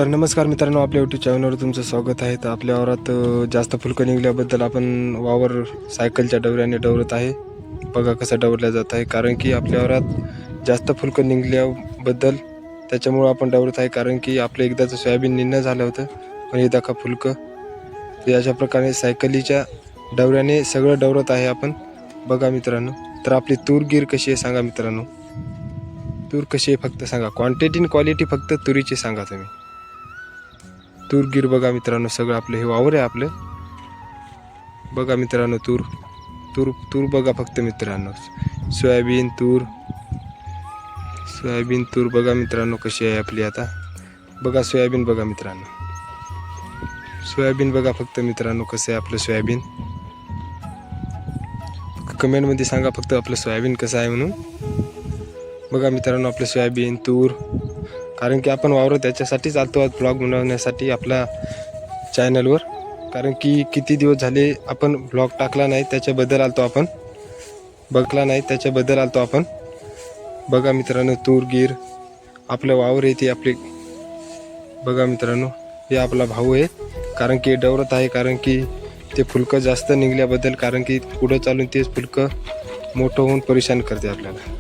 तर नमस्कार मित्रांनो, आपल्या यूट्यूब चॅनलवर तुमचं स्वागत आहे. तर आपल्या वावरात जास्त फुलकं निघल्याबद्दल आपण वावर सायकलच्या डवऱ्याने डवरत आहे. बघा कसं डवरल्या जात आहे. कारण की आपल्या वावरात जास्त फुलकं निघल्याबद्दल त्याच्यामुळं आपण डवरत आहे. कारण की आपलं एकदाचं सोयाबीन निघणं झालं होतं, पण हे दाखवा फुलकं. तर अशा प्रकारे सायकलीच्या डवऱ्याने सगळं डवरत आहे आपण. बघा मित्रांनो, तर आपली तूर गीर कशी आहे सांगा मित्रांनो. तूर कशी आहे फक्त सांगा. क्वांटिटी आणि क्वालिटी फक्त तुरीची सांगा तुम्ही. तूर गीर बघा मित्रांनो, सगळं आपलं हे वावर आहे आपलं. बघा मित्रांनो, तूर तूर तूर बघा फक्त मित्रांनो. सोयाबीन तूर बघा मित्रांनो कशी आहे आपली. आता बघा सोयाबीन बघा मित्रांनो. सोयाबीन बघा फक्त मित्रांनो कसं आहे आपलं सोयाबीन. कमेंटमध्ये सांगा फक्त आपलं सोयाबीन कसं आहे म्हणून. बघा मित्रांनो आपलं सोयाबीन तूर. कारण की आपण वावर त्याच्यासाठीच आलतो आज ब्लॉग बनवण्यासाठी आपल्या चॅनलवर. कारण की किती दिवस झाले आपण ब्लॉग टाकला नाही, त्याच्याबद्दल आलतो आपण. बघला नाही त्याच्याबद्दल आलतो आपण. बघा मित्रांनो तूर गीर आपलं वावर आहे ते आपले. बघा मित्रांनो हे आपला भाऊ आहे. कारण की डवरत आहे. कारण की ते फुलकं जास्त निघल्याबद्दल. कारण की पुढं चालून तेच फुलकं मोठं होऊन परेशान करते आपल्याला.